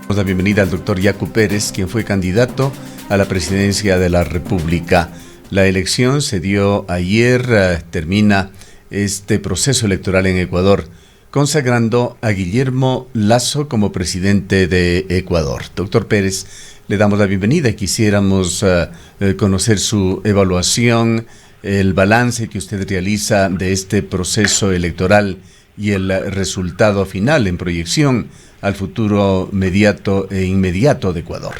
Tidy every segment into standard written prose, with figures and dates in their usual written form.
Damos la bienvenida al doctor Yacu Pérez, quien fue candidato a la presidencia de la República. La elección se dio ayer, termina este proceso electoral en Ecuador, consagrando a Guillermo Lasso como presidente de Ecuador. Doctor Pérez, le damos la bienvenida y quisiéramos conocer su evaluación, el balance que usted realiza de este proceso electoral y el resultado final en proyección al futuro mediato e inmediato de Ecuador.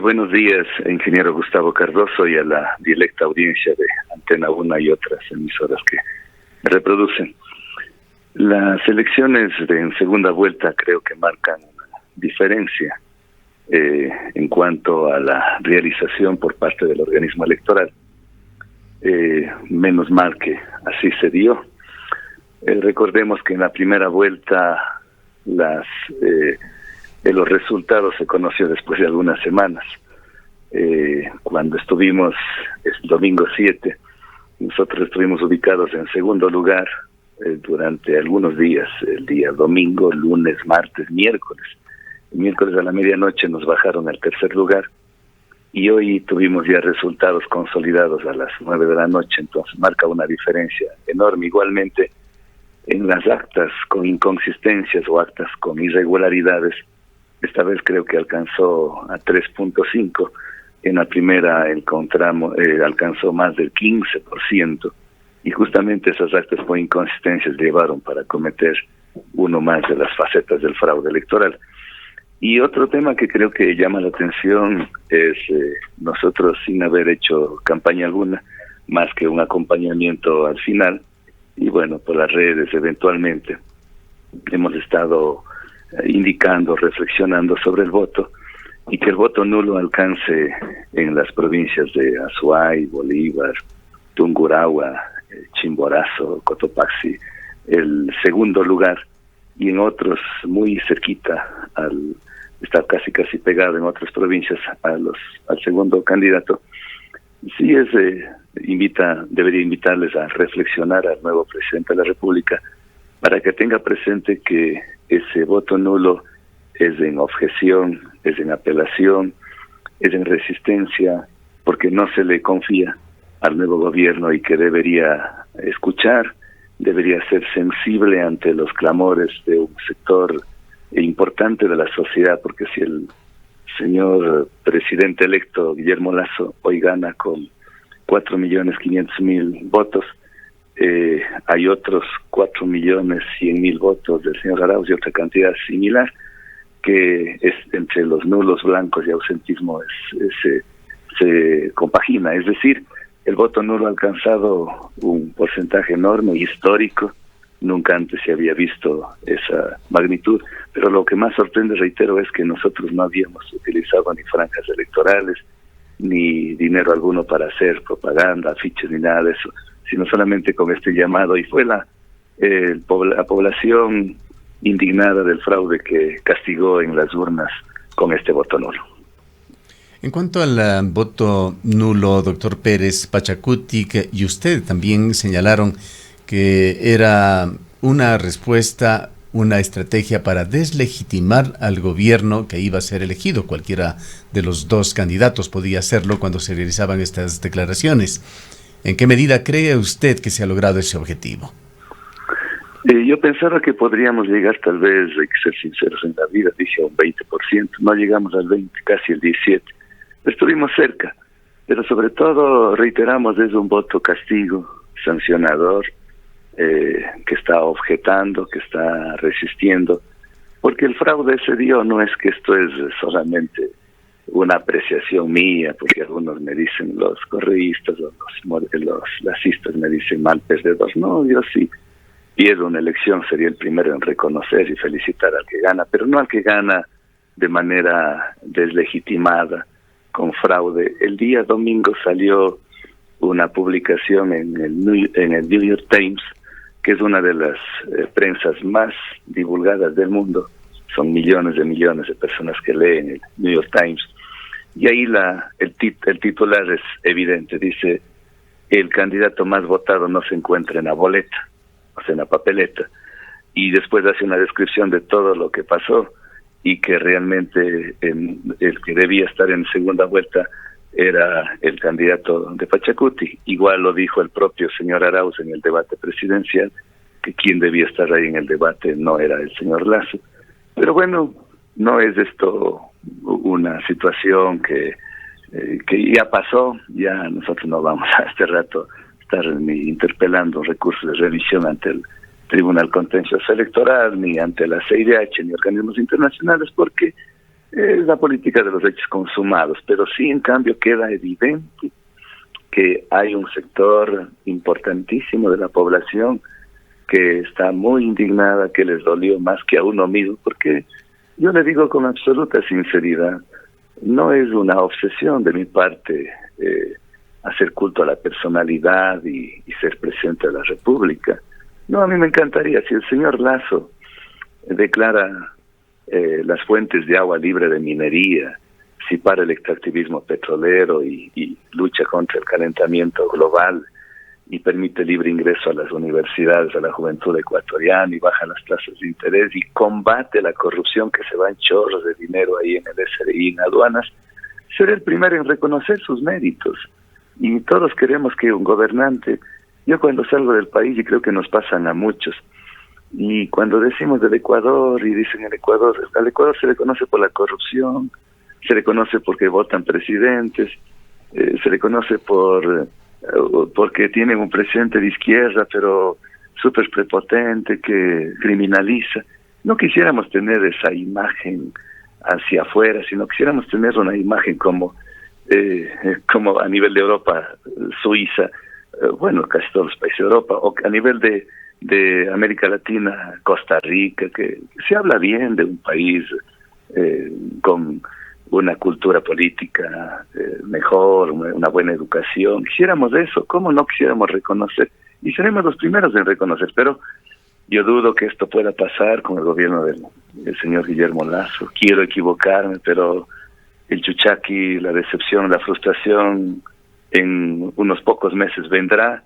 Buenos días, ingeniero Gustavo Cardoso, y a la directa audiencia de Antena 1 y otras emisoras que reproducen. Las elecciones en segunda vuelta creo que marcan una diferencia en cuanto a la realización por parte del organismo electoral. Menos mal que así se dio. Recordemos que en la primera vuelta los resultados se conoció después de algunas semanas. Cuando estuvimos el domingo 7, nosotros estuvimos ubicados en segundo lugar durante algunos días, el día domingo, lunes, martes, miércoles. El miércoles a la medianoche nos bajaron al tercer lugar y hoy tuvimos ya resultados consolidados a las 9 de la noche, entonces marca una diferencia enorme. Igualmente, en las actas con inconsistencias o actas con irregularidades, esta vez creo que alcanzó a 3.5, en la primera alcanzó más del 15%, y justamente esas actas con inconsistencias llevaron para cometer uno más de las facetas del fraude electoral. Y otro tema que creo que llama la atención es nosotros, sin haber hecho campaña alguna, más que un acompañamiento al final, y bueno, por las redes eventualmente, hemos estado indicando, reflexionando sobre el voto, y que el voto nulo alcance en las provincias de Azuay, Bolívar, Tungurahua, Chimborazo, Cotopaxi, el segundo lugar, y en otros muy cerquita, está casi pegado en otras provincias al segundo candidato. Sí debería invitarles a reflexionar al nuevo presidente de la República para que tenga presente que ese voto nulo es en objeción, es en apelación, es en resistencia, porque no se le confía al nuevo gobierno y que debería escuchar, debería ser sensible ante los clamores de un sector importante de la sociedad, porque si el señor presidente electo Guillermo Lasso hoy gana con 4.500.000 votos, hay otros 4.100.000 votos del señor Arauz y otra cantidad similar, que es entre los nulos, blancos y ausentismo se compagina. Es decir, el voto nulo ha alcanzado un porcentaje enorme, histórico. Nunca antes se había visto esa magnitud, pero lo que más sorprende, reitero, es que nosotros no habíamos utilizado ni franjas electorales, ni dinero alguno para hacer propaganda, afiches, ni nada de eso, sino solamente con este llamado, y fue la población indignada del fraude que castigó en las urnas con este voto nulo. En cuanto al voto nulo, doctor Pérez, Pachacutic y usted también señalaron que era una respuesta, una estrategia para deslegitimar al gobierno que iba a ser elegido. Cualquiera de los dos candidatos podía hacerlo cuando se realizaban estas declaraciones. ¿En qué medida cree usted que se ha logrado ese objetivo? Yo pensaba que podríamos llegar, tal vez, hay que ser sinceros en la vida, dije a un 20%, no llegamos al 20%, casi el 17%. Estuvimos cerca, pero sobre todo, reiteramos, es un voto castigo, sancionador, que está objetando, que está resistiendo, porque el fraude se dio, no es que esto es solamente una apreciación mía, porque algunos me dicen, los correístas o los lacistas me dicen mal perdedor. No, yo sí pierdo una elección, sería el primero en reconocer y felicitar al que gana, pero no al que gana de manera deslegitimada, con fraude. El día domingo salió una publicación en el New York Times, que es una de las prensas más divulgadas del mundo. Son millones de personas que leen el New York Times. Y ahí el titular es evidente, dice: el candidato más votado no se encuentra en la boleta, o sea, en la papeleta. Y después hace una descripción de todo lo que pasó. y que realmente el que debía estar en segunda vuelta era el candidato de Pachacuti. Igual lo dijo el propio señor Arauz en el debate presidencial, que quien debía estar ahí en el debate no era el señor Lasso. Pero bueno, no es esto una situación que ya pasó, ya nosotros no vamos a este rato estar ni interpelando recursos de revisión ante el Tribunal Contencioso Electoral, ni ante la CIDH, ni organismos internacionales, porque es la política de los hechos consumados. Pero sí, en cambio, queda evidente que hay un sector importantísimo de la población que está muy indignada, que les dolió más que a uno mismo, porque yo le digo con absoluta sinceridad, no es una obsesión de mi parte hacer culto a la personalidad y ser presidente de la República. No, a mí me encantaría, si el señor Lasso declara las fuentes de agua libre de minería, si para el extractivismo petrolero y lucha contra el calentamiento global y permite libre ingreso a las universidades, a la juventud ecuatoriana y baja las tasas de interés y combate la corrupción que se va en chorros de dinero ahí en el SRI, en aduanas, seré el primero en reconocer sus méritos. Y todos queremos que un gobernante, yo cuando salgo del país, y creo que nos pasan a muchos, y cuando decimos del Ecuador y dicen el Ecuador, al Ecuador se le conoce por la corrupción, se le conoce porque votan presidentes, se le conoce porque tienen un presidente de izquierda, pero súper prepotente, que criminaliza. No quisiéramos tener esa imagen hacia afuera, sino quisiéramos tener una imagen como a nivel de Europa, Suiza, bueno, casi todos los países de Europa, o a nivel de América Latina, Costa Rica, que se habla bien de un país con una cultura política mejor, una buena educación. Quisiéramos eso, ¿cómo no quisiéramos reconocer? Y seremos los primeros en reconocer, pero yo dudo que esto pueda pasar con el gobierno del señor Guillermo Lasso. Quiero equivocarme, pero el chuchaqui, la decepción, la frustración en unos pocos meses vendrá,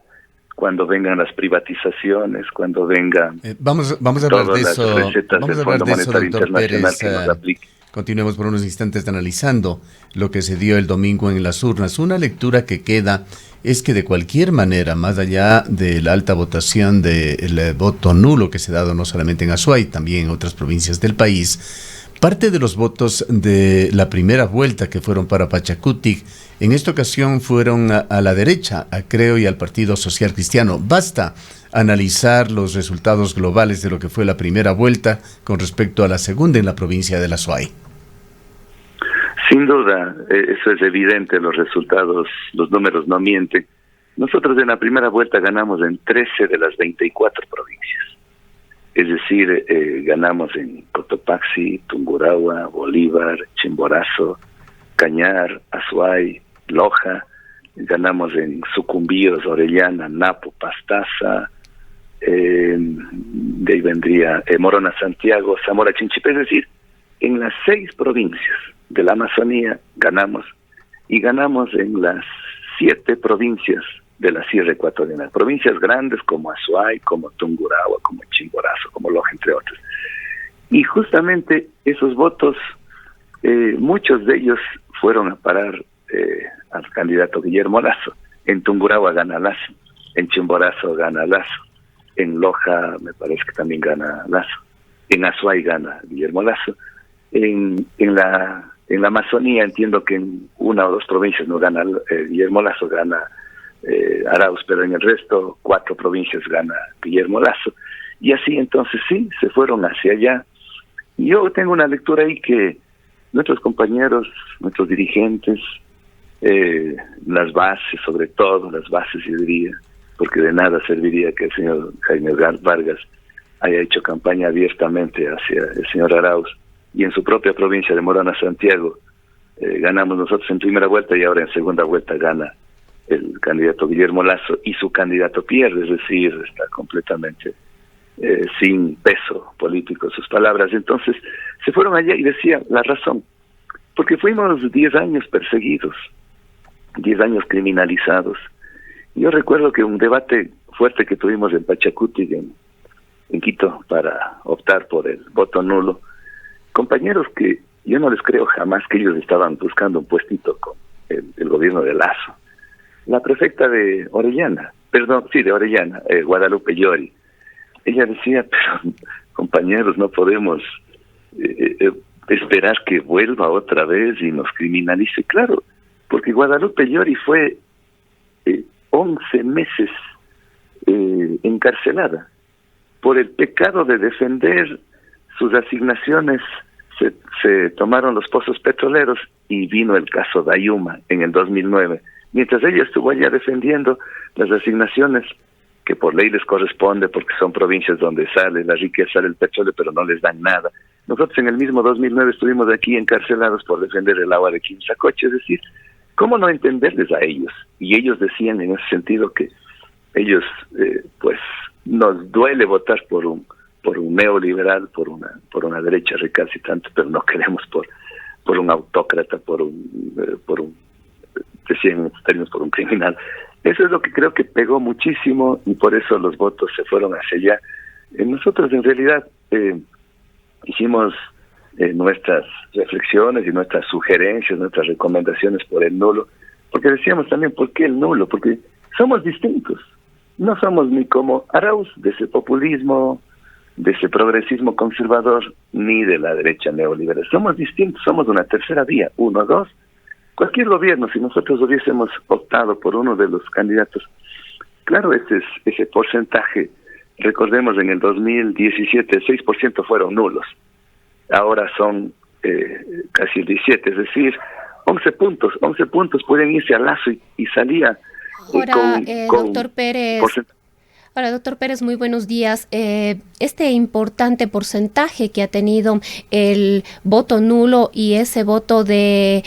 cuando vengan las privatizaciones, cuando vengan vamos a hablar de eso, las recetas del Fondo Monetario Internacional que nos aplique. Continuemos por unos instantes analizando lo que se dio el domingo en las urnas. Una lectura que queda es que de cualquier manera, más allá de la alta votación del voto nulo que se ha dado no solamente en Azuay, también en otras provincias del país, parte de los votos de la primera vuelta que fueron para Pachacuti, en esta ocasión fueron a la derecha, a Creo y al Partido Social Cristiano. Basta analizar los resultados globales de lo que fue la primera vuelta con respecto a la segunda en la provincia de la Azuay. Sin duda, eso es evidente, los resultados, los números no mienten. Nosotros en la primera vuelta ganamos en 13 de las 24 provincias. Es decir, ganamos en Cotopaxi, Tungurahua, Bolívar, Chimborazo, Cañar, Azuay, Loja, ganamos en Sucumbíos, Orellana, Napo, Pastaza, de ahí vendría Morona, Santiago, Zamora, Chinchipe. Es decir, en las 6 provincias de la Amazonía ganamos, y ganamos en las 7 provincias de la Sierra Ecuatoriana, provincias grandes como Azuay, como Tungurahua, como Chimborazo, como Loja, entre otros. Y justamente esos votos, muchos de ellos fueron a parar al candidato Guillermo Lasso. En Tungurahua gana Lasso, en Chimborazo gana Lasso, en Loja me parece que también gana Lasso, en Azuay gana Guillermo Lasso, en la Amazonía entiendo que en 1 o 2 provincias no gana Guillermo Lasso, gana Arauz, pero en el resto 4 provincias gana Guillermo Lasso, y así entonces sí, se fueron hacia allá. Y yo tengo una lectura ahí que nuestros compañeros, nuestros dirigentes, las bases, sobre todo las bases, yo diría, porque de nada serviría que el señor Jaime Vargas haya hecho campaña abiertamente hacia el señor Arauz, y en su propia provincia de Morona, Santiago, ganamos nosotros en primera vuelta y ahora en segunda vuelta gana el candidato Guillermo Lasso y su candidato pierde, es decir, está completamente sin peso político sus palabras. Entonces se fueron allá y decía la razón, porque fuimos 10 años perseguidos, 10 años criminalizados. Yo recuerdo que un debate fuerte que tuvimos en Pachacuti, en Quito, para optar por el voto nulo, compañeros que yo no les creo jamás que ellos estaban buscando un puestito con el gobierno de Lasso. La prefecta de Orellana, Guadalupe Llori, ella decía, pero compañeros, no podemos esperar que vuelva otra vez y nos criminalice. Claro, porque Guadalupe Llori fue 11 meses encarcelada por el pecado de defender sus asignaciones. Se tomaron los pozos petroleros y vino el caso Dayuma en el 2009. Mientras ella estuvo allá defendiendo las asignaciones que por ley les corresponde, porque son provincias donde sale la riqueza del petróleo, pero no les dan nada. Nosotros en el mismo 2009 estuvimos aquí encarcelados por defender el agua de Quimsacoche. Es decir, ¿cómo no entenderles a ellos? Y ellos decían en ese sentido que ellos, pues, nos duele votar por un neoliberal, por una derecha recalcitrante, pero no queremos por un autócrata, decían en estos términos, por un criminal. Eso es lo que creo que pegó muchísimo y por eso los votos se fueron hacia allá. Nosotros en realidad hicimos nuestras reflexiones y nuestras sugerencias, nuestras recomendaciones por el nulo, porque decíamos también, ¿por qué el nulo? Porque somos distintos. No somos ni como Arauz, de ese populismo, de ese progresismo conservador, ni de la derecha neoliberal. Somos distintos, somos una tercera vía, 1, 2. Cualquier gobierno, si nosotros hubiésemos optado por uno de los candidatos, claro, ese porcentaje, recordemos en el 2017 el 6% fueron nulos, ahora son casi el 17%, es decir, 11 puntos pueden irse a Lasso y salía doctor Pérez. Ahora, doctor Pérez, muy buenos días. Este importante porcentaje que ha tenido el voto nulo y ese voto de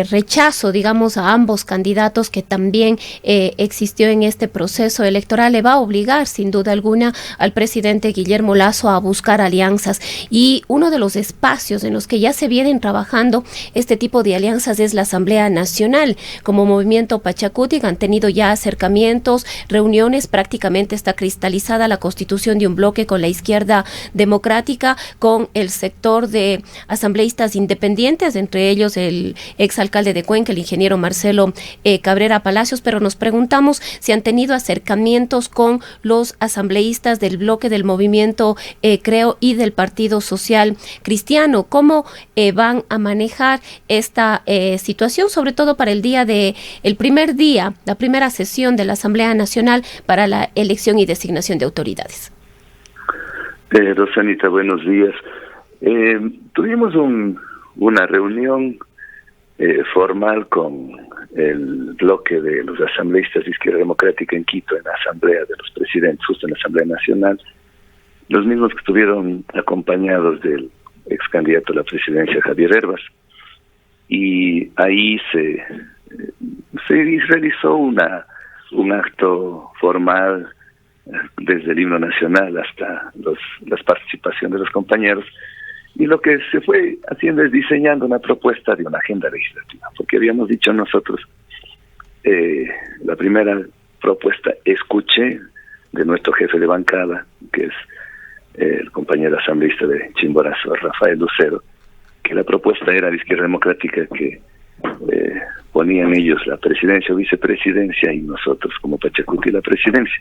rechazo, digamos, a ambos candidatos que también existió en este proceso electoral, le va a obligar, sin duda alguna, al presidente Guillermo Lasso a buscar alianzas. Y uno de los espacios en los que ya se vienen trabajando este tipo de alianzas es la Asamblea Nacional. Como Movimiento Pachacutic han tenido ya acercamientos, reuniones, prácticamente está cristalizada la constitución de un bloque con la izquierda democrática, con el sector de asambleístas independientes, entre ellos el exalcalde de Cuenca, el ingeniero Marcelo Cabrera Palacios, pero nos preguntamos si han tenido acercamientos con los asambleístas del bloque del movimiento Creo y del Partido Social Cristiano. ¿Cómo van a manejar esta situación, sobre todo para el primer día, la primera sesión de la Asamblea Nacional para la elección y designación de autoridades? Rosanita, buenos días. Tuvimos una reunión formal con el bloque de los asambleístas de Izquierda Democrática en Quito, en la Asamblea de los Presidentes, justo en la Asamblea Nacional, los mismos que estuvieron acompañados del ex candidato a la presidencia, Javier Herbas, y ahí se realizó un acto formal desde el himno nacional hasta las participaciones de los compañeros, y lo que se fue haciendo es diseñando una propuesta de una agenda legislativa, porque habíamos dicho nosotros, la primera propuesta escuché de nuestro jefe de bancada, que es el compañero asambleísta de Chimborazo, Rafael Lucero, que la propuesta era de Izquierda Democrática que ponían ellos la presidencia o vicepresidencia y nosotros como Pachacuti la presidencia.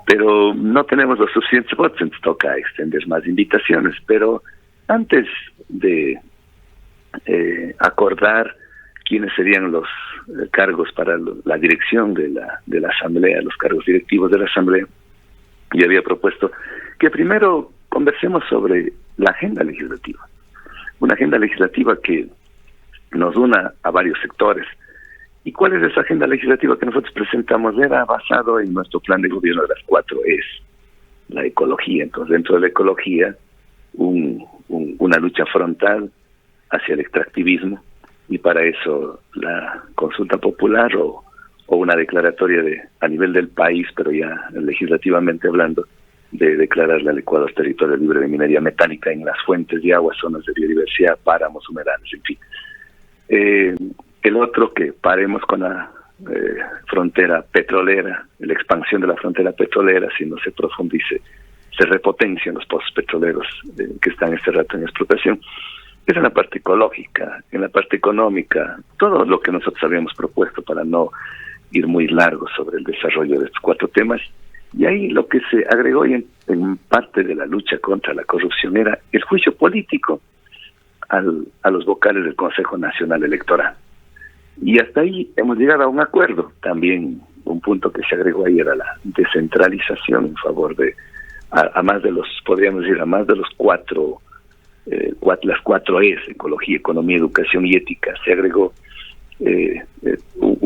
Pero no tenemos los suficientes votos, entonces toca extender más invitaciones. Pero antes de acordar quiénes serían los cargos para la dirección de la Asamblea, los cargos directivos de la Asamblea, yo había propuesto que primero conversemos sobre la agenda legislativa. Una agenda legislativa que nos una a varios sectores. ¿Y cuál es esa agenda legislativa que nosotros presentamos? Era basado en nuestro plan de gobierno de las 4 Es, la ecología. Entonces, dentro de la ecología, una lucha frontal hacia el extractivismo, y para eso la consulta popular o una declaratoria a nivel del país, pero ya legislativamente hablando, de declararle al Ecuador territorio libre de minería metálica en las fuentes de agua, zonas de biodiversidad, páramos, humedales, en fin. El otro, que paremos con la frontera petrolera, la expansión de la frontera petrolera, si no se profundice se repotencian los pozos petroleros que están este rato en explotación. Es en la parte ecológica, en la parte económica, todo lo que nosotros habíamos propuesto para no ir muy largo sobre el desarrollo de estos 4 temas. Y ahí lo que se agregó en parte de la lucha contra la corrupción era el juicio político a los vocales del Consejo Nacional Electoral. Y hasta ahí hemos llegado a un acuerdo. También un punto que se agregó ahí era la descentralización en favor de, a más de los, podríamos decir, a más de los las 4 E's, ecología, economía, educación y ética. Se agregó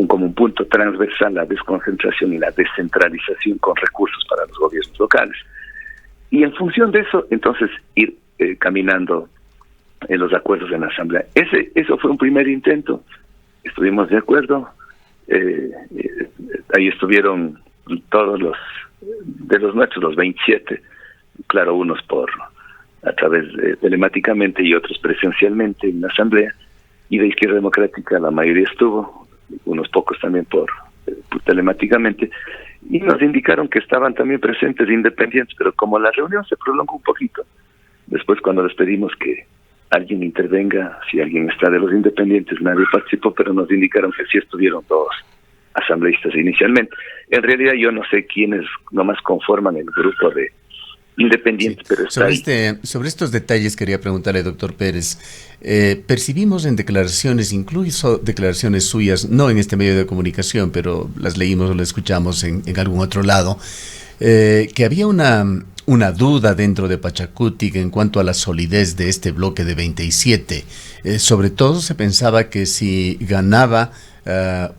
como un punto transversal la desconcentración y la descentralización con recursos para los gobiernos locales. Y en función de eso, entonces, ir caminando en los acuerdos en la Asamblea. Eso fue un primer intento. Estuvimos de acuerdo. Ahí estuvieron todos los nuestros, los 27, claro, unos a través telemáticamente y otros presencialmente en la Asamblea, y de Izquierda Democrática la mayoría estuvo, unos pocos también telemáticamente, y nos indicaron que estaban también presentes independientes, pero como la reunión se prolongó un poquito, después cuando les pedimos que alguien intervenga, si alguien está de los independientes, nadie participó, pero nos indicaron que sí estuvieron 2 asambleístas inicialmente. En realidad yo no sé quiénes nomás conforman el grupo de independientes, sí, pero está sobre estos detalles quería preguntarle, doctor Pérez. Percibimos en declaraciones, incluso declaraciones suyas, no en este medio de comunicación, pero las leímos o las escuchamos en algún otro lado, que había una duda dentro de Pachacutic en cuanto a la solidez de este bloque de 27. Sobre todo se pensaba que si ganaba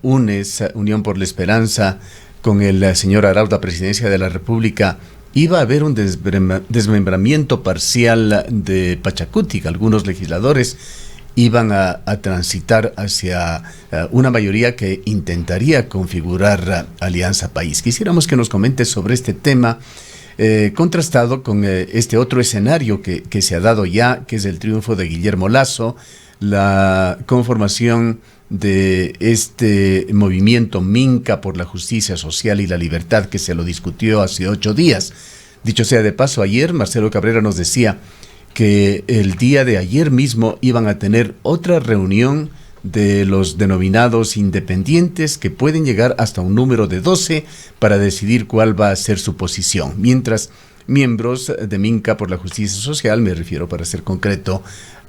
UNES, Unión por la Esperanza, con el señor Arauz, la presidencia de la República, iba a haber un desmembramiento parcial de Pachacutic. Algunos legisladores iban a transitar hacia una mayoría que intentaría configurar Alianza País. Quisiéramos que nos comente sobre este tema, contrastado con este otro escenario que se ha dado ya, que es el triunfo de Guillermo Lasso, la conformación de este movimiento Minca por la justicia social y la libertad, que se lo discutió hace 8 días. Dicho sea de paso, ayer Marcelo Cabrera nos decía que el día de ayer mismo iban a tener otra reunión de los denominados independientes, que pueden llegar hasta un número de 12 para decidir cuál va a ser su posición. Mientras miembros de Minca por la Justicia Social, me refiero para ser concreto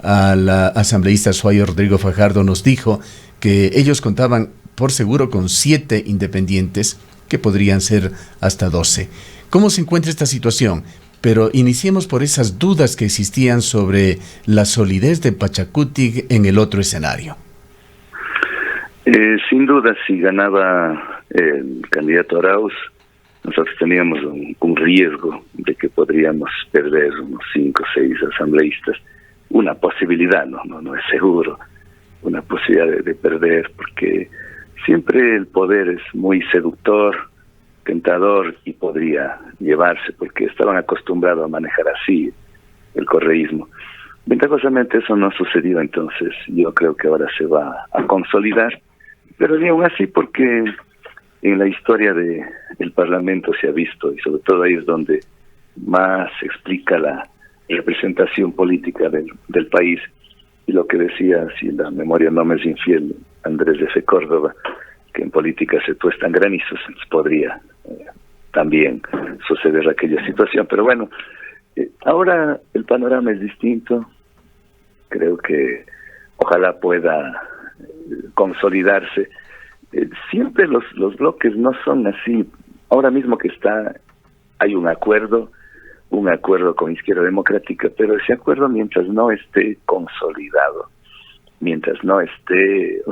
a la asambleísta Suayo Rodrigo Fajardo, nos dijo que ellos contaban por seguro con 7 independientes, que podrían ser hasta 12. ¿Cómo se encuentra esta situación? Pero iniciemos por esas dudas que existían sobre la solidez de Pachacutic en el otro escenario. Sin duda, si ganaba el candidato Arauz, nosotros teníamos un riesgo de que podríamos perder unos 5 o 6 asambleístas. Una posibilidad, no es seguro, una posibilidad de perder, porque siempre el poder es muy seductor, tentador, y podría llevarse, porque estaban acostumbrados a manejar así el correísmo. Ventajosamente eso no sucedió, entonces yo creo que ahora se va a consolidar, pero ni aún así, porque en la historia del Parlamento se ha visto, y sobre todo ahí es donde más se explica la representación política del país, y lo que decía, si la memoria no me es infiel, Andrés F. Córdoba, que en política se tuestan granizos, podría también suceder aquella situación. Pero bueno, ahora el panorama es distinto. Creo que ojalá pueda consolidarse. Siempre los bloques no son así. Ahora mismo que hay un acuerdo con Izquierda Democrática, pero ese acuerdo, mientras no esté consolidado, mientras no esté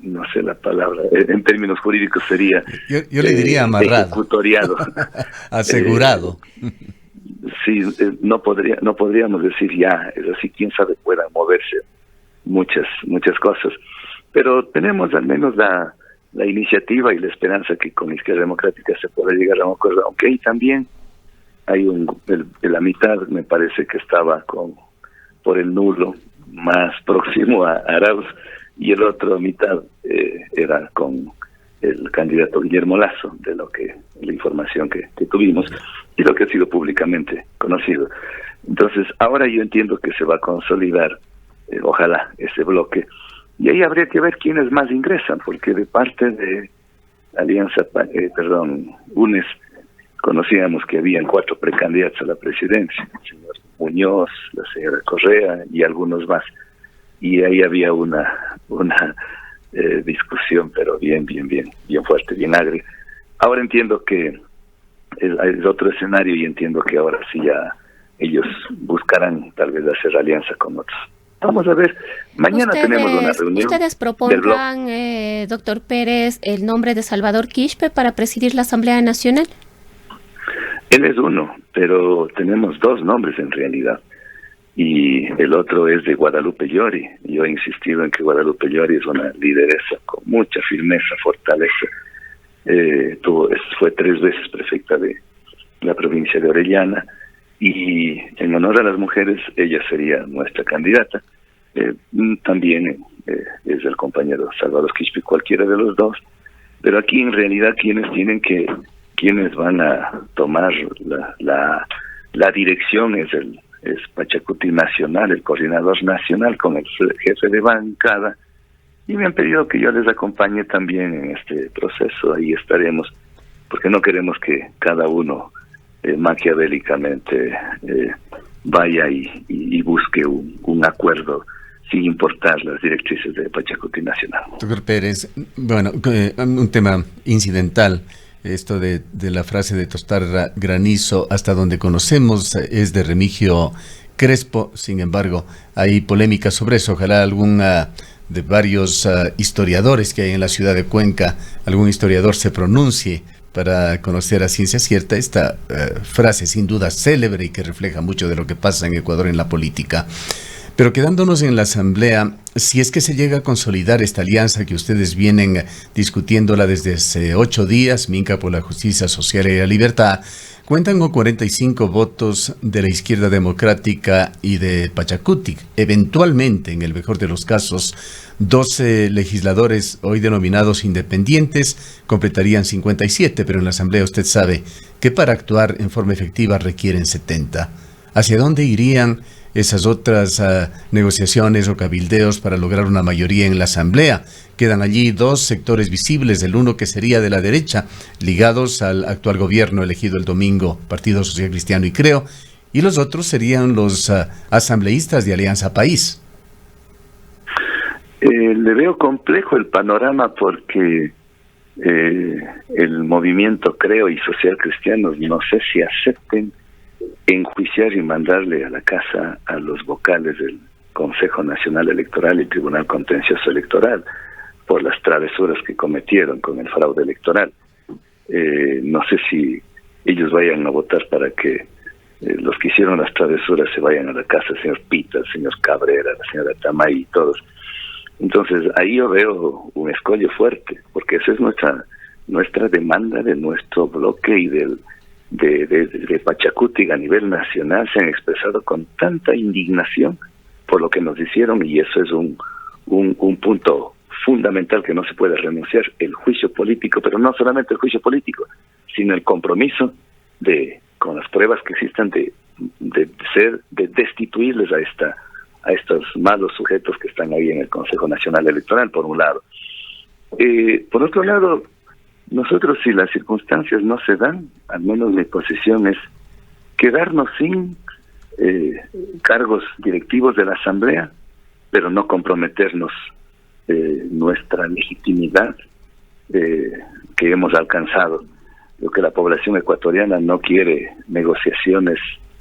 no sé la palabra, en términos jurídicos sería yo le diría amarrado, ejecutoriado, asegurado. Sí, no podríamos decir ya, es así, quién sabe, puedan moverse muchas cosas, pero tenemos al menos la iniciativa y la esperanza que con Izquierda Democrática se pueda llegar a un acuerdo, aunque ahí también hay la mitad, me parece que estaba por el nulo, más próximo a Arauz, y el otro mitad era con el candidato Guillermo Lasso, de lo que la información que tuvimos y lo que ha sido públicamente conocido. Entonces, ahora yo entiendo que se va a consolidar, ojalá, ese bloque, y ahí habría que ver quiénes más ingresan, porque de parte de Alianza, UNES, conocíamos que habían 4 precandidatos a la presidencia, el señor Muñoz, la señora Correa y algunos más, y ahí había una discusión, pero bien fuerte, bien agria. Ahora entiendo que es otro escenario y entiendo que ahora sí ya ellos buscarán tal vez hacer alianza con otros. Vamos a ver, mañana tenemos una reunión. ¿Ustedes propondrán, doctor Pérez, el nombre de Salvador Quispe para presidir la Asamblea Nacional? Él es uno, pero tenemos 2 nombres en realidad. Y el otro es de Guadalupe Llori. Yo he insistido en que Guadalupe Llori es una lideresa con mucha firmeza, fortaleza. Fue 3 veces prefecta de la provincia de Orellana, y en honor a las mujeres ella sería nuestra candidata. También es el compañero Salvador Quispe, cualquiera de los 2, pero aquí en realidad quienes van a tomar la dirección es Pachacuti Nacional, el coordinador nacional con el jefe de bancada, y me han pedido que yo les acompañe también en este proceso. Ahí estaremos, porque no queremos que cada uno maquiavélicamente vaya y busque un acuerdo sin importar las directrices de Pachacuti Nacional. Doctor Pérez, bueno, un tema incidental. Esto de la frase de tostar granizo, hasta donde conocemos, es de Remigio Crespo. Sin embargo, hay polémica sobre eso. Ojalá alguna de varios historiadores que hay en la ciudad de Cuenca, algún historiador se pronuncie para conocer a ciencia cierta esta frase, sin duda célebre y que refleja mucho de lo que pasa en Ecuador en la política. Pero quedándonos en la Asamblea, si es que se llega a consolidar esta alianza que ustedes vienen discutiéndola desde hace 8 días, Minca por la Justicia Social y la Libertad, cuentan con 45 votos de la izquierda democrática y de Pachacuti. Eventualmente, en el mejor de los casos, 12 legisladores hoy denominados independientes completarían 57, pero en la Asamblea usted sabe que para actuar en forma efectiva requieren 70. ¿Hacia dónde irían esas otras negociaciones o cabildeos para lograr una mayoría en la Asamblea? Quedan allí 2 sectores visibles, el uno que sería de la derecha, ligados al actual gobierno elegido el domingo, Partido Social Cristiano y Creo, y los otros serían los asambleístas de Alianza País. Le veo complejo el panorama porque el movimiento Creo y Social Cristianos no sé si acepten enjuiciar y mandarle a la casa a los vocales del Consejo Nacional Electoral y Tribunal Contencioso Electoral por las travesuras que cometieron con el fraude electoral. No sé si ellos vayan a votar para que los que hicieron las travesuras se vayan a la casa, el señor Pita, el señor Cabrera, la señora Tamay y todos. Entonces ahí yo veo un escollo fuerte, porque esa es nuestra demanda de nuestro bloque y de Pachacuti a nivel nacional. Se han expresado con tanta indignación por lo que nos hicieron, y eso es un punto fundamental que no se puede renunciar, el juicio político, pero no solamente el juicio político, sino el compromiso con las pruebas que existan de destituirles a estos malos sujetos que están ahí en el Consejo Nacional Electoral, por un lado. Por otro lado, nosotros, si las circunstancias no se dan, al menos mi posición es quedarnos sin cargos directivos de la Asamblea, pero no comprometernos nuestra legitimidad que hemos alcanzado. Lo que la población ecuatoriana no quiere negociaciones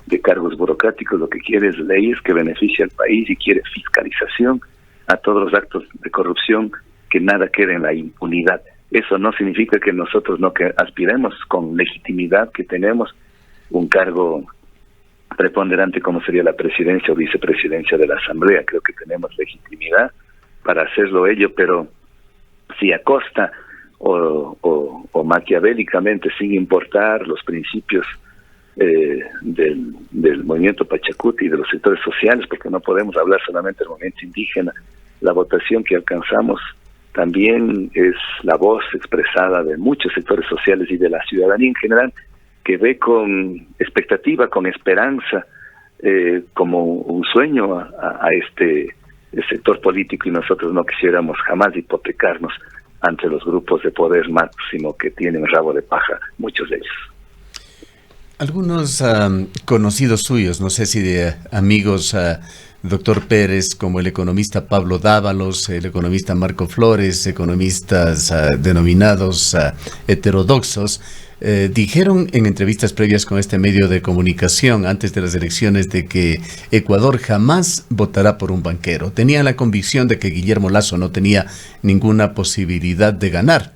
de cargos burocráticos, lo que quiere es leyes que beneficien al país y quiere fiscalización a todos los actos de corrupción, que nada quede en la impunidad. Eso no significa que nosotros no que aspiremos con legitimidad, que tenemos un cargo preponderante como sería la presidencia o vicepresidencia de la Asamblea. Creo que tenemos legitimidad para hacerlo ello, pero si a costa o maquiavélicamente, sin importar los principios del movimiento Pachacuti y de los sectores sociales, porque no podemos hablar solamente del movimiento indígena, la votación que alcanzamos también es la voz expresada de muchos sectores sociales y de la ciudadanía en general, que ve con expectativa, con esperanza, como un sueño a este sector político, y nosotros no quisiéramos jamás hipotecarnos ante los grupos de poder máximo que tienen rabo de paja, muchos de ellos. Algunos conocidos suyos, no sé si de amigos, doctor Pérez, como el economista Pablo Dávalos, el economista Marco Flores, economistas denominados heterodoxos, dijeron en entrevistas previas con este medio de comunicación antes de las elecciones de que Ecuador jamás votará por un banquero. Tenían la convicción de que Guillermo Lasso no tenía ninguna posibilidad de ganar.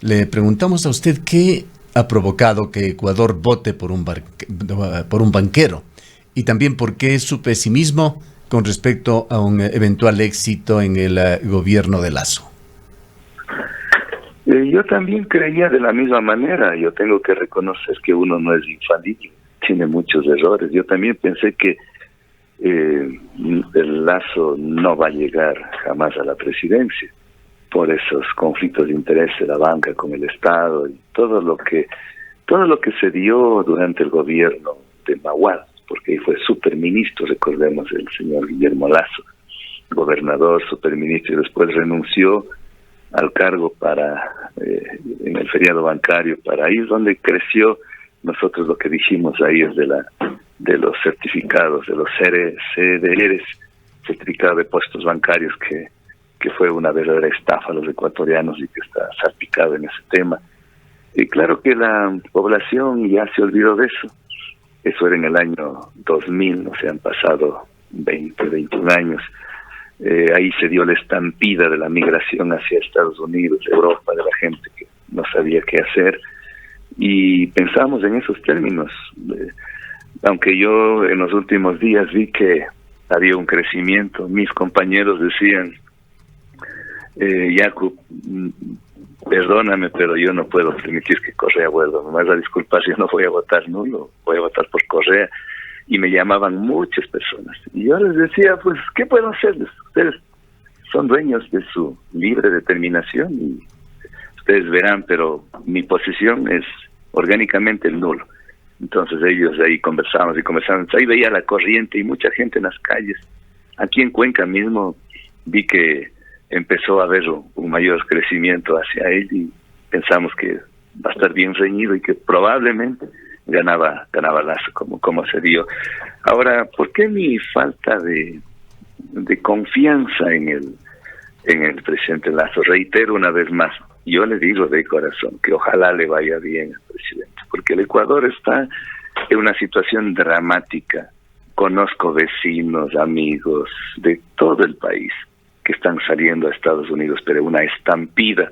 Le preguntamos a usted qué ha provocado que Ecuador vote por un banquero, y también por qué su pesimismo con respecto a un eventual éxito en el gobierno de Lasso. Yo también creía de la misma manera. Yo tengo que reconocer que uno no es infalible, tiene muchos errores. Yo también pensé que el Lasso no va a llegar jamás a la presidencia por esos conflictos de interés de la banca con el Estado y todo lo que se dio durante el gobierno de Maguad, porque ahí fue superministro, recordemos, el señor Guillermo Lasso, gobernador, superministro, y después renunció al cargo en el feriado bancario, para ahí es donde creció. Nosotros lo que dijimos ahí es de los certificados, de los CDRs, certificado de depósitos bancarios, que fue una verdadera estafa a los ecuatorianos y que está salpicado en ese tema. Y claro que la población ya se olvidó de eso. Eso era en el año 2000, no se han pasado 21 años. Ahí se dio la estampida de la migración hacia Estados Unidos, Europa, de la gente que no sabía qué hacer, y pensamos en esos términos. Aunque yo en los últimos días vi que había un crecimiento, mis compañeros decían, Jacob, perdóname, pero yo no puedo permitir que Correa vuelva, me vas a disculpar, yo no voy a votar nulo, voy a votar por Correa. Y me llamaban muchas personas. Y yo les decía, pues, ¿qué puedo hacerles? Ustedes son dueños de su libre determinación y ustedes verán, pero mi posición es orgánicamente el nulo. Entonces ellos ahí conversamos. Ahí veía la corriente y mucha gente en las calles. Aquí en Cuenca mismo vi que empezó a haber un mayor crecimiento hacia él y pensamos que va a estar bien reñido y que probablemente ganaba Lasso, como se dio. Ahora, ¿por qué mi falta de confianza en el presidente Lasso? Reitero una vez más, yo le digo de corazón que ojalá le vaya bien al presidente, porque el Ecuador está en una situación dramática. Conozco vecinos, amigos de todo el país que están saliendo a Estados Unidos, pero una estampida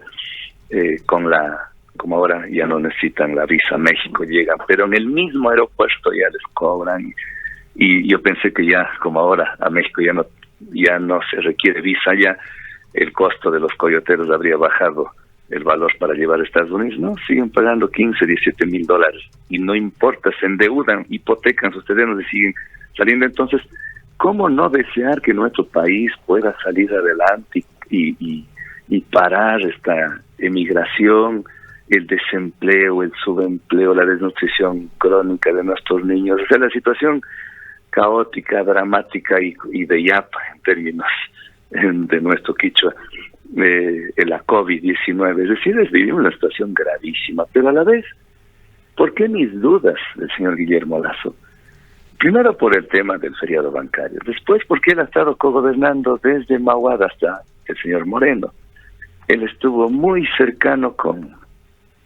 como ahora ya no necesitan la visa a México, llegan, pero en el mismo aeropuerto ya les cobran, y yo pensé que ya, como ahora a México ya no se requiere visa, ya el costo de los coyoteros habría bajado el valor para llevar a Estados Unidos. No, siguen pagando 15, 17 mil dólares, y no importa, se endeudan, hipotecan sus terrenos y siguen saliendo. Entonces, ¿cómo no desear que nuestro país pueda salir adelante y parar esta emigración, el desempleo, el subempleo, la desnutrición crónica de nuestros niños? O sea, la situación caótica, dramática y de yapa en términos de nuestro quichua, la COVID-19. Es decir, vivimos una situación gravísima, pero a la vez, ¿por qué mis dudas del señor Guillermo Lasso? Primero por el tema del feriado bancario, después porque él ha estado cogobernando desde Maguad hasta el señor Moreno. Él estuvo muy cercano con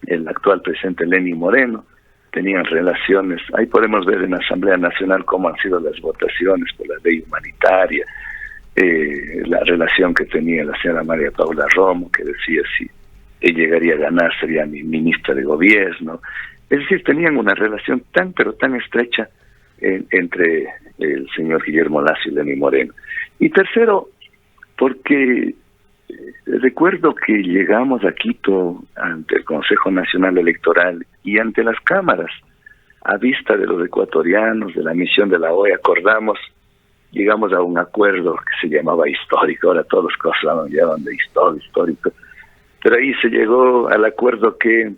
el actual presidente Lenín Moreno, tenían relaciones. Ahí podemos ver en la Asamblea Nacional cómo han sido las votaciones por la ley humanitaria, la relación que tenía la señora María Paula Romo, que decía si él llegaría a ganar sería mi ministra de gobierno. Es decir, tenían una relación tan pero tan estrecha entre el señor Guillermo Lasso y Lenín Moreno. Y tercero, porque recuerdo que llegamos a Quito ante el Consejo Nacional Electoral y ante las cámaras, a vista de los ecuatorianos, de la misión de la OEA, acordamos llegamos a un acuerdo que se llamaba histórico, ahora todos los cosas lo llaman de histórico, pero ahí se llegó al acuerdo que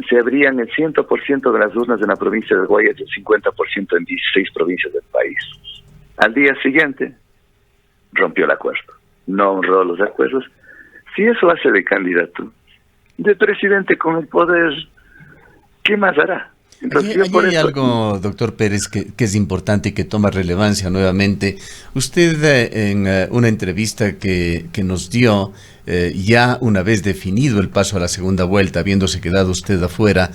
se abrían el 100% de las urnas en la provincia de Guayas y el 50% en 16 provincias del país. Al día siguiente, rompió el acuerdo, no honró los acuerdos. Si eso hace de candidato, de presidente con el poder, ¿qué más hará? Entonces, hay algo, doctor Pérez, que es importante y que toma relevancia nuevamente. Usted en una entrevista que nos dio, ya una vez definido el paso a la segunda vuelta, habiéndose quedado usted afuera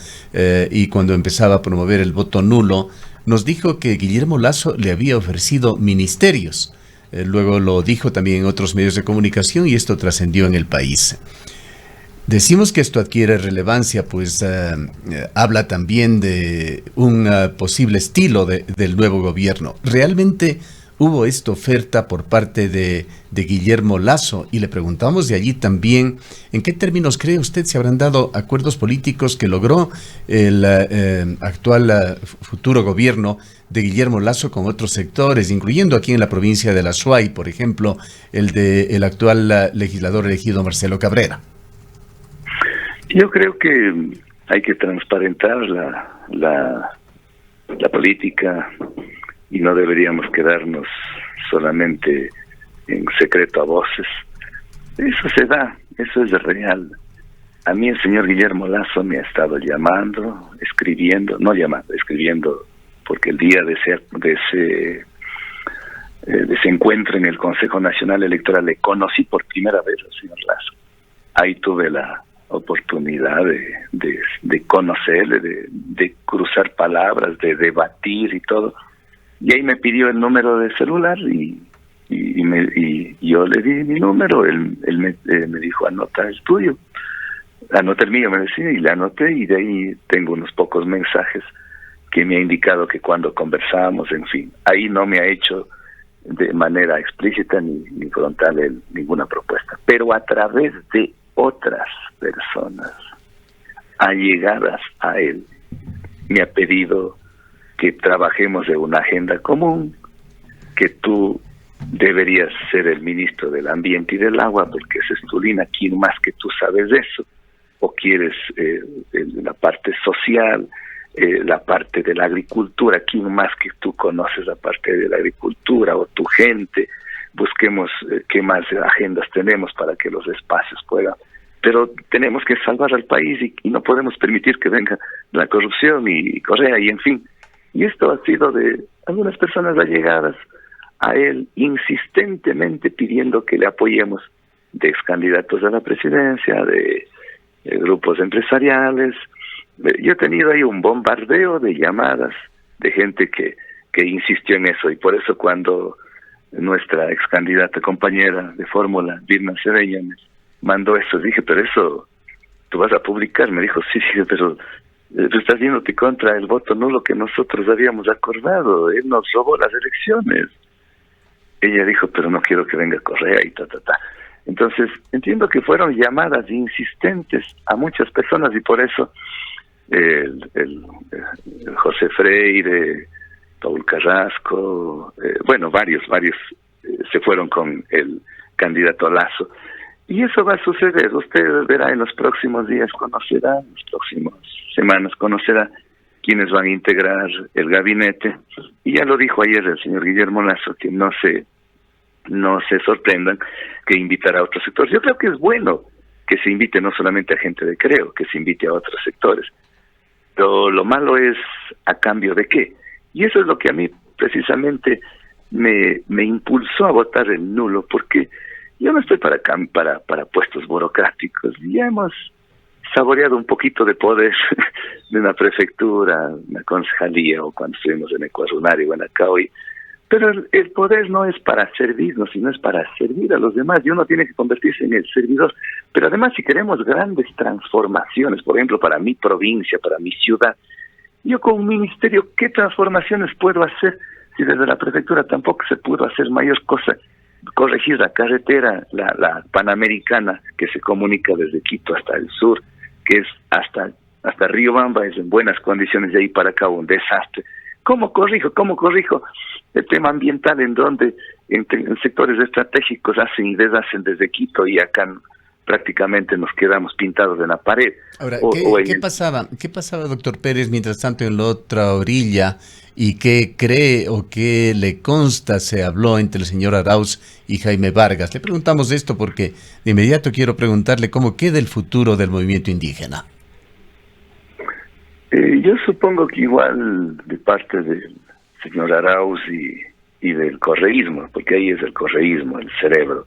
y cuando empezaba a promover el voto nulo, nos dijo que Guillermo Lasso le había ofrecido ministerios. Luego lo dijo también en otros medios de comunicación y esto trascendió en el país. Decimos que esto adquiere relevancia, pues habla también de un posible estilo del nuevo gobierno. ¿Realmente hubo esta oferta por parte de Guillermo Lasso? Y le preguntamos de allí también, ¿en qué términos cree usted se habrán dado acuerdos políticos que logró el actual futuro gobierno de Guillermo Lasso con otros sectores, incluyendo aquí en la provincia de La Suay, por ejemplo, el actual legislador elegido Marcelo Cabrera? Yo creo que hay que transparentar la política y no deberíamos quedarnos solamente en secreto a voces. Eso se da, eso es real. A mí el señor Guillermo Lasso me ha estado llamando, escribiendo, porque el día de ese encuentro en el Consejo Nacional Electoral le conocí por primera vez al señor Lasso. Ahí tuve la oportunidad de conocerle, de cruzar palabras, de debatir y todo. Y ahí me pidió el número de celular y yo le di mi número. Él me dijo, anota el tuyo. Anota el mío, me decía, y le anoté, y de ahí tengo unos pocos mensajes que me ha indicado que cuando conversamos, en fin, ahí no me ha hecho de manera explícita ni frontal ninguna propuesta, pero a través de otras personas allegadas a él me ha pedido que trabajemos en una agenda común, que tú deberías ser el ministro del Ambiente y del Agua porque esa es tu línea, ¿quién más que tú sabes de eso? ¿O quieres la parte social, la parte de la agricultura? ¿Quién más que tú conoces la parte de la agricultura o tu gente? Busquemos qué más agendas tenemos para que los espacios puedan. Pero tenemos que salvar al país y no podemos permitir que venga la corrupción y Correa y en fin. Y esto ha sido de algunas personas allegadas a él insistentemente pidiendo que le apoyemos, de ex candidatos a la presidencia, de grupos empresariales. Yo he tenido ahí un bombardeo de llamadas de gente que insistió en eso, y por eso cuando nuestra ex candidata compañera de fórmula, Vilma Cedeño, me mandó eso, dije, pero eso tú vas a publicar. Me dijo, sí, pero tú estás yéndote contra el voto nulo que nosotros habíamos acordado, él nos robó las elecciones. Ella dijo, pero no quiero que venga Correa y ta. Entonces, entiendo que fueron llamadas insistentes a muchas personas y por eso el José Freire, Paul Carrasco, varios se fueron con el candidato Lasso. Y eso va a suceder, usted verá en los próximos días, conocerá, en las próximas semanas conocerá quiénes van a integrar el gabinete. Y ya lo dijo ayer el señor Guillermo Lasso, que no se sorprendan que invitará a otros sectores. Yo creo que es bueno que se invite no solamente a gente de Creo, que se invite a otros sectores. Pero lo malo es a cambio de qué. Y eso es lo que a mí precisamente me impulsó a votar el nulo, porque yo no estoy para puestos burocráticos. Ya hemos saboreado un poquito de poder de una prefectura, una concejalía, o cuando estuvimos en Ecuador, Guanacaoy. Pero el poder no es para servirnos, sino es para servir a los demás, y uno tiene que convertirse en el servidor. Pero además, si queremos grandes transformaciones, por ejemplo, para mi provincia, para mi ciudad, yo con un ministerio, ¿qué transformaciones puedo hacer si desde la prefectura tampoco se pudo hacer mayor cosa? Corregir la carretera, la Panamericana, que se comunica desde Quito hasta el sur, que es hasta Riobamba, es en buenas condiciones, de ahí para acá un desastre. ¿Cómo corrijo el tema ambiental en donde en sectores estratégicos hacen y deshacen desde Quito y acá prácticamente nos quedamos pintados en la pared? Ahora, ¿qué pasaba, doctor Pérez, mientras tanto en la otra orilla? ¿Y qué cree o qué le consta se habló entre el señor Arauz y Jaime Vargas? Le preguntamos esto porque de inmediato quiero preguntarle cómo queda el futuro del movimiento indígena. Yo supongo que igual de parte del señor Arauz y del correísmo, porque ahí es el correísmo, el cerebro.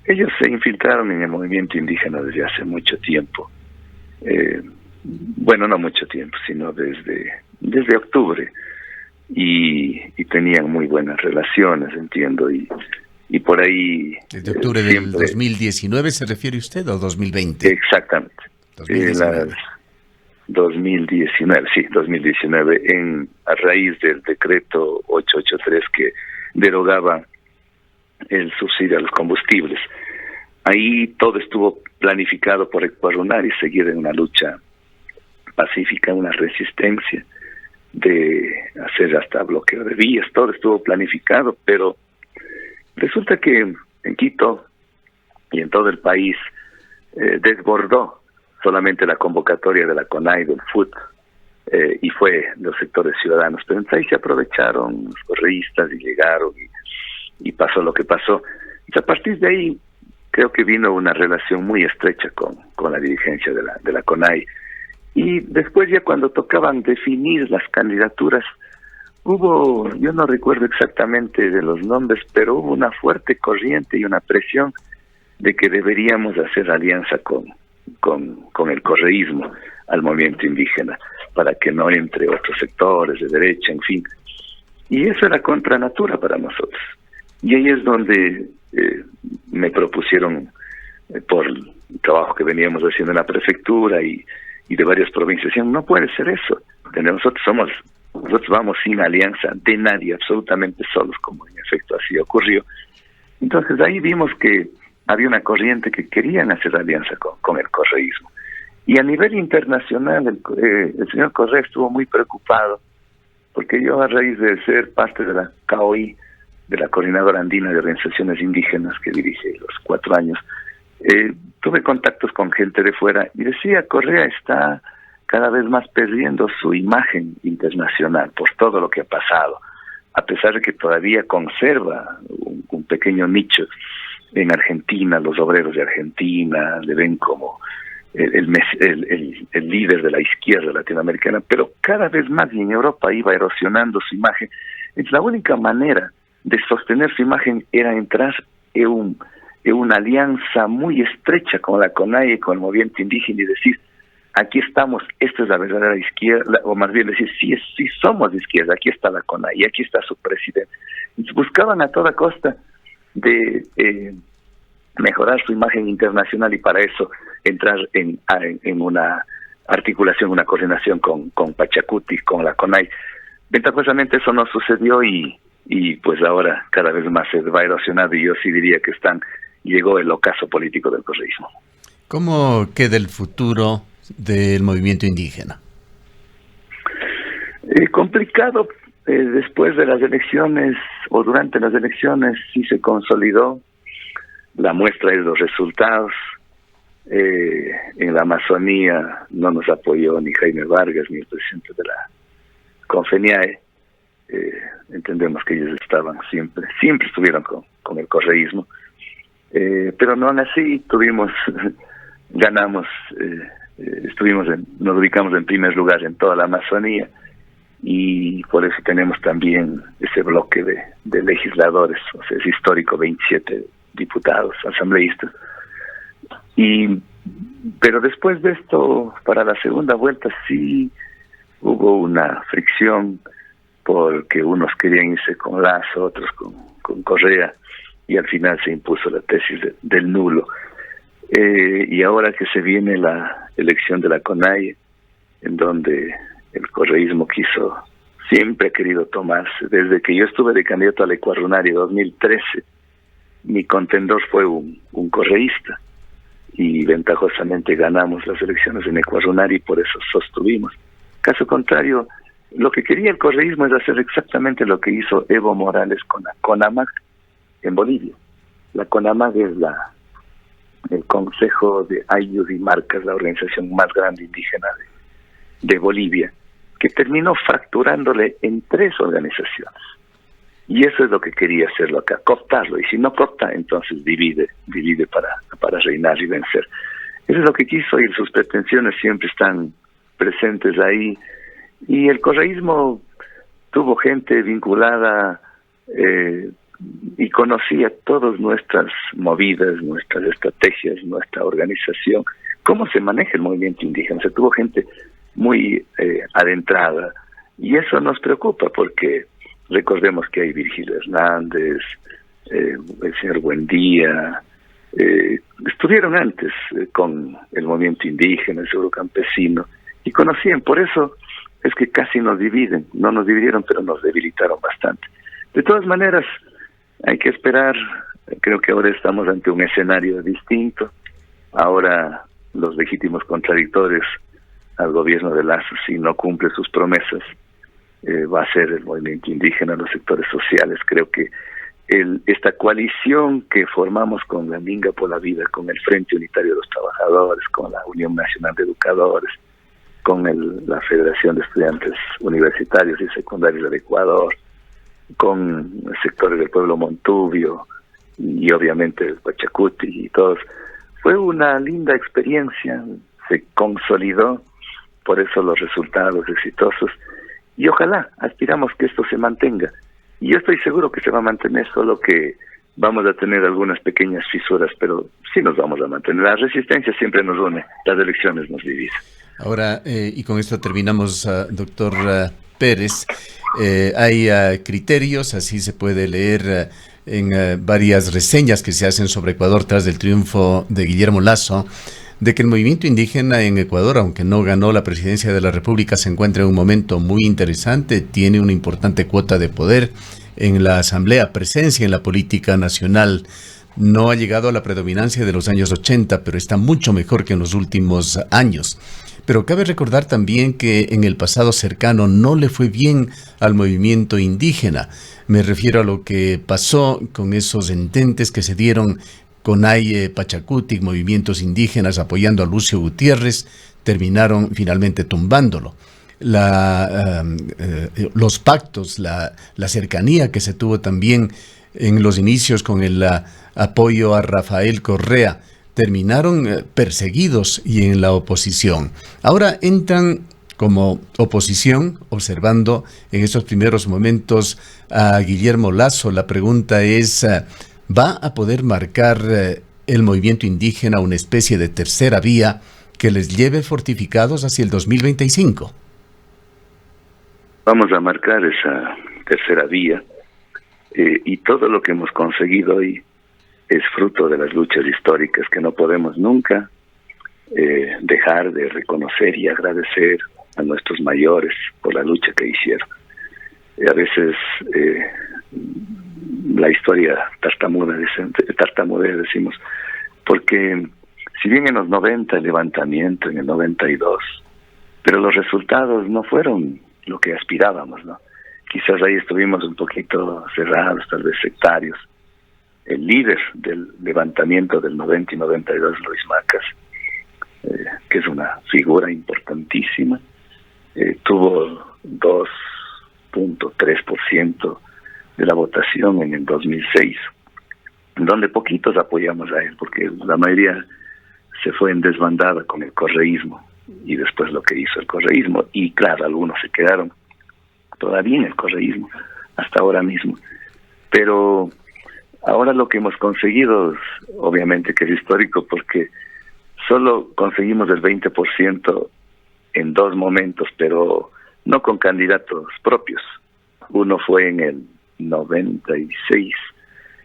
Ellos se infiltraron en el movimiento indígena desde hace mucho tiempo. Bueno, no mucho tiempo, sino desde octubre. Y tenían muy buenas relaciones, entiendo, y por ahí... ¿Desde octubre del 2019 se refiere usted o 2020? Exactamente. 2019. 2019, sí, 2019, a raíz del decreto 883 que derogaba el subsidio a los combustibles. Ahí todo estuvo planificado por Ecuador y seguir en una lucha pacífica, una resistencia de hacer hasta bloqueo de vías, todo estuvo planificado, pero resulta que en Quito y en todo el país desbordó solamente la convocatoria de la CONAI del FUT y fue los sectores ciudadanos, pero entonces ahí se aprovecharon los correístas y llegaron y pasó lo que pasó. Y a partir de ahí creo que vino una relación muy estrecha con la dirigencia de la CONAI. Y después ya cuando tocaban definir las candidaturas, yo no recuerdo exactamente de los nombres, pero hubo una fuerte corriente y una presión de que deberíamos hacer alianza con el correísmo al movimiento indígena, para que no entre otros sectores de derecha, en fin. Y eso era contra natura para nosotros. Y ahí es donde me propusieron, por el trabajo que veníamos haciendo en la prefectura y de varias provincias, decían, no puede ser eso. Nosotros vamos sin alianza de nadie, absolutamente solos, como en efecto así ocurrió. Entonces ahí vimos que había una corriente que querían hacer alianza con el correísmo. Y a nivel internacional, el señor Correa estuvo muy preocupado, porque yo, a raíz de ser parte de la CAOI, de la Coordinadora Andina de Organizaciones Indígenas, que dirige los 4 años, tuve contactos con gente de fuera y decía, Correa está cada vez más perdiendo su imagen internacional por todo lo que ha pasado, a pesar de que todavía conserva un pequeño nicho en Argentina. Los obreros de Argentina le ven como el líder de la izquierda latinoamericana, pero cada vez más, y en Europa iba erosionando su imagen. Es la única manera de sostener su imagen era entrar en una alianza muy estrecha con la CONAI y con el movimiento indígena y decir, aquí estamos, esta es la verdadera izquierda, o más bien decir, sí somos de izquierda, aquí está la CONAI y aquí está su presidente. Entonces buscaban a toda costa de mejorar su imagen internacional y para eso entrar en una articulación, una coordinación con Pachacuti, con la CONAI. Ventajosamente eso no sucedió y pues ahora cada vez más se va erosionando y yo sí diría que llegó el ocaso político del correísmo. ¿Cómo queda el futuro del movimiento indígena? Complicado. Después de las elecciones o durante las elecciones sí se consolidó. La muestra es los resultados. En la Amazonía no nos apoyó ni Jaime Vargas ni el presidente de la CONFENIAE. Entendemos que ellos siempre estuvieron con el correísmo, pero no así. Ganamos, nos ubicamos en primer lugar en toda la Amazonía y por eso tenemos también ese bloque de legisladores, o sea, es histórico, 27 diputados, asambleístas. Pero después de esto, para la segunda vuelta sí hubo una fricción porque unos querían irse con Lazo, otros con Correa, y al final se impuso la tesis del nulo. Y ahora que se viene la elección de la CONAI, en donde el correísmo siempre ha querido tomarse, desde que yo estuve de candidato al Ecuarunari 2013, mi contendor fue un correísta, y ventajosamente ganamos las elecciones en Ecuarunari y por eso sostuvimos. Caso contrario, lo que quería el correísmo es hacer exactamente lo que hizo Evo Morales con la CONAMAG en Bolivia. La CONAMAG es el Consejo de Ayllus y Marcas, la organización más grande indígena de Bolivia, que terminó fracturándole en 3 organizaciones. Y eso es lo que quería hacerlo acá, cooptarlo. Y si no coopta, entonces divide para reinar y vencer. Eso es lo que quiso, y sus pretensiones siempre están presentes ahí. Y el correísmo tuvo gente vinculada y conocía todas nuestras movidas, nuestras estrategias, nuestra organización, cómo se maneja el movimiento indígena. Se tuvo gente muy adentrada, y eso nos preocupa porque recordemos que hay Virgilio Hernández, el señor Buendía, estuvieron antes con el movimiento indígena, el seguro campesino, y conocían. Por eso es que casi nos dividen. No nos dividieron, pero nos debilitaron bastante. De todas maneras, hay que esperar. Creo que ahora estamos ante un escenario distinto. Ahora los legítimos contradictores al gobierno de Lazo, si no cumple sus promesas, va a ser el movimiento indígena, los sectores sociales. Creo que esta coalición que formamos con la Minga por la Vida, con el Frente Unitario de los Trabajadores, con la Unión Nacional de Educadores, con la Federación de Estudiantes Universitarios y Secundarios del Ecuador, con sectores del pueblo Montubio y obviamente el Pachacuti y todos, fue una linda experiencia, se consolidó, por eso los resultados exitosos, y ojalá aspiramos que esto se mantenga. Y yo estoy seguro que se va a mantener, solo que vamos a tener algunas pequeñas fisuras, pero sí nos vamos a mantener. La resistencia siempre nos une, las elecciones nos dividen. Ahora, y con esto terminamos, doctor Pérez, hay criterios, así se puede leer en varias reseñas que se hacen sobre Ecuador tras el triunfo de Guillermo Lasso, de que el movimiento indígena en Ecuador, aunque no ganó la presidencia de la República, se encuentra en un momento muy interesante, tiene una importante cuota de poder en la Asamblea, presencia en la política nacional. No ha llegado a la predominancia de los años 80, pero está mucho mejor que en los últimos años. Pero cabe recordar también que en el pasado cercano no le fue bien al movimiento indígena. Me refiero a lo que pasó con esos ententes que se dieron con Aye, Pachacuti, movimientos indígenas apoyando a Lucio Gutiérrez, terminaron finalmente tumbándolo. Los pactos, la cercanía que se tuvo también en los inicios con el apoyo a Rafael Correa, terminaron perseguidos y en la oposición. Ahora entran como oposición, observando en esos primeros momentos a Guillermo Lasso. La pregunta es, ¿va a poder marcar el movimiento indígena una especie de tercera vía que les lleve fortificados hacia el 2025? Vamos a marcar esa tercera vía, y todo lo que hemos conseguido hoy es fruto de las luchas históricas que no podemos nunca dejar de reconocer y agradecer a nuestros mayores por la lucha que hicieron. A veces la historia tartamudea, decimos, porque si bien en los 90 el levantamiento, en el 92, pero los resultados no fueron lo que aspirábamos, ¿no? Quizás ahí estuvimos un poquito cerrados, tal vez sectarios. El líder del levantamiento del 90 y 92, Luis Macas, que es una figura importantísima, tuvo 2.3% de la votación en el 2006, donde poquitos apoyamos a él, porque la mayoría se fue en desbandada con el correísmo, y después lo que hizo el correísmo, y claro, algunos se quedaron todavía en el correísmo, hasta ahora mismo. Pero ahora lo que hemos conseguido, obviamente que es histórico, porque solo conseguimos el 20% en 2 momentos, pero no con candidatos propios. Uno fue en el 96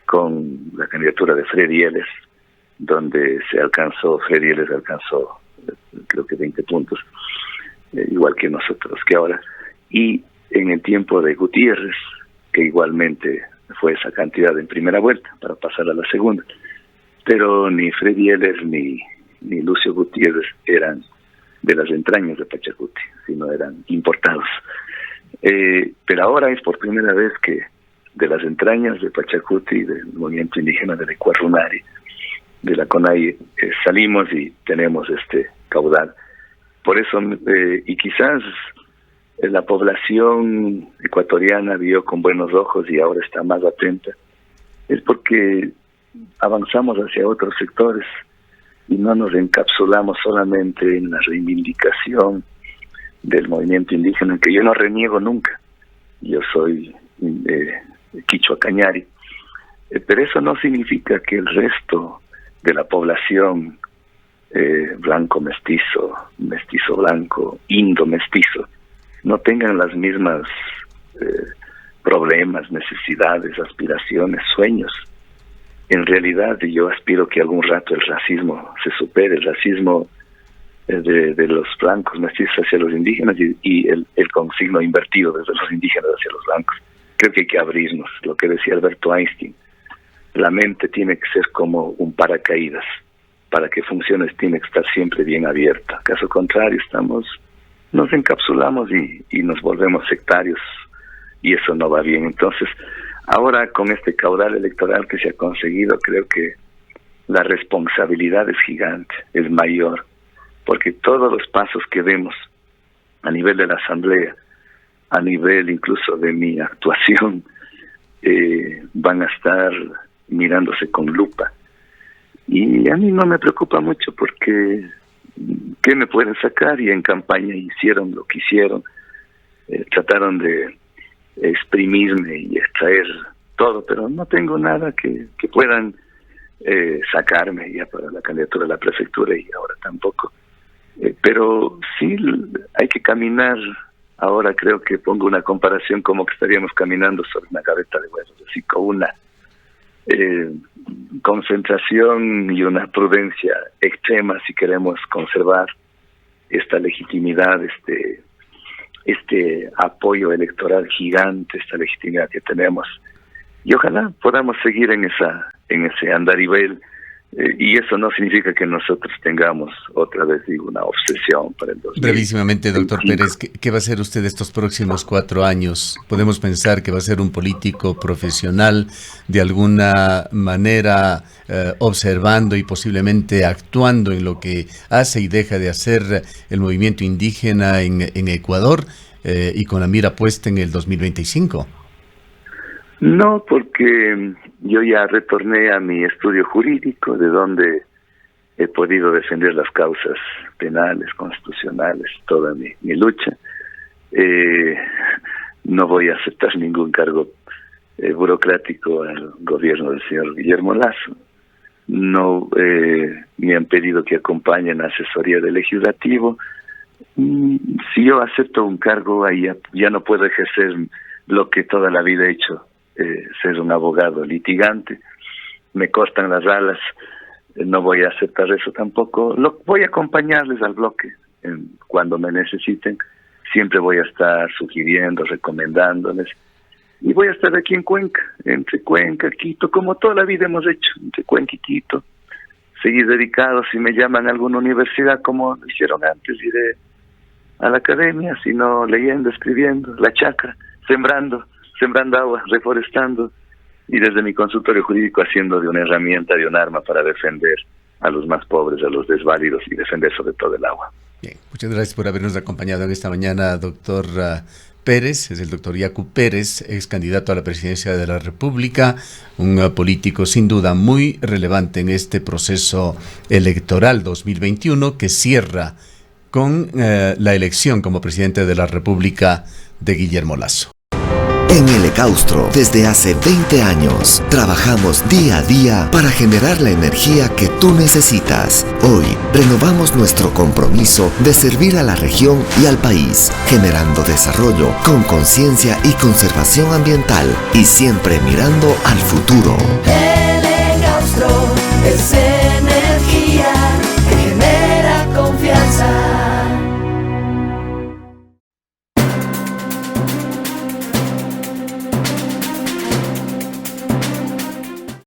con la candidatura de Freddy Eles, donde Freddy Eles alcanzó creo que 20 puntos, igual que nosotros, que ahora. Y en el tiempo de Gutiérrez, que igualmente fue esa cantidad en primera vuelta para pasar a la segunda. Pero ni Freddy Eles ni Lucio Gutiérrez eran de las entrañas de Pachacuti, sino eran importados. Pero ahora es por primera vez que de las entrañas de Pachacuti, del movimiento indígena del Ecuarunari, de la CONAIE, salimos y tenemos este caudal. Por eso, y quizás la población ecuatoriana vio con buenos ojos y ahora está más atenta, es porque avanzamos hacia otros sectores y no nos encapsulamos solamente en la reivindicación del movimiento indígena, que yo no reniego nunca. Yo soy quichua cañari, pero eso no significa que el resto de la población blanco mestizo, mestizo blanco, indo mestizo, no tengan las mismas problemas, necesidades, aspiraciones, sueños. En realidad yo aspiro que algún rato el racismo se supere, el racismo de los blancos mestizos hacia los indígenas y el consigno invertido desde los indígenas hacia los blancos. Creo que hay que abrirnos, lo que decía Alberto Einstein. La mente tiene que ser como un paracaídas. Para que funcione tiene que estar siempre bien abierta. Caso contrario, nos encapsulamos y nos volvemos sectarios y eso no va bien. Entonces, ahora con este caudal electoral que se ha conseguido, creo que la responsabilidad es gigante, es mayor, porque todos los pasos que vemos a nivel de la asamblea, a nivel incluso de mi actuación, van a estar mirándose con lupa. Y a mí no me preocupa mucho porque ¿qué me pueden sacar? Y en campaña hicieron lo que hicieron, trataron de exprimirme y extraer todo, pero no tengo nada que puedan sacarme ya para la candidatura a la prefectura y ahora tampoco. Pero sí hay que caminar. Ahora creo que pongo una comparación como que estaríamos caminando sobre una gaveta de huesos, así con una concentración y una prudencia extrema si queremos conservar esta legitimidad, este apoyo electoral gigante, esta legitimidad que tenemos. Y ojalá podamos seguir en ese andarivel. Y eso no significa que nosotros tengamos otra vez una obsesión para el 2025. Brevísimamente, doctor Pérez, ¿qué va a hacer usted estos próximos 4 años? ¿Podemos pensar que va a ser un político profesional de alguna manera observando y posiblemente actuando en lo que hace y deja de hacer el movimiento indígena en Ecuador y con la mira puesta en el 2025? No, porque yo ya retorné a mi estudio jurídico, de donde he podido defender las causas penales, constitucionales, toda mi lucha. No voy a aceptar ningún cargo burocrático al gobierno del señor Guillermo Lasso. No me han pedido que acompañe en la asesoría del legislativo. Si yo acepto un cargo, ahí ya no puedo ejercer lo que toda la vida he hecho, ser un abogado litigante. Me cortan las alas, no voy a aceptar eso tampoco. Voy a acompañarles al bloque cuando me necesiten. Siempre voy a estar sugiriendo, recomendándoles. Y voy a estar aquí en Cuenca, entre Cuenca, Quito, como toda la vida hemos hecho, entre Cuenca y Quito. Seguir dedicados, si me llaman a alguna universidad como lo hicieron antes, iré a la academia, sino leyendo, escribiendo, la chacra, sembrando agua, reforestando, y desde mi consultorio jurídico haciendo de una herramienta, de un arma para defender a los más pobres, a los desválidos y defender sobre todo el agua. Bien, muchas gracias por habernos acompañado en esta mañana, doctor Pérez. Es el doctor Yacu Pérez, ex candidato a la presidencia de la República, un político sin duda muy relevante en este proceso electoral 2021 que cierra con la elección como presidente de la República de Guillermo Lasso. En el Ecaustro, desde hace 20 años, trabajamos día a día para generar la energía que tú necesitas. Hoy, renovamos nuestro compromiso de servir a la región y al país, generando desarrollo con conciencia y conservación ambiental y siempre mirando al futuro. El Ecaustro es energía.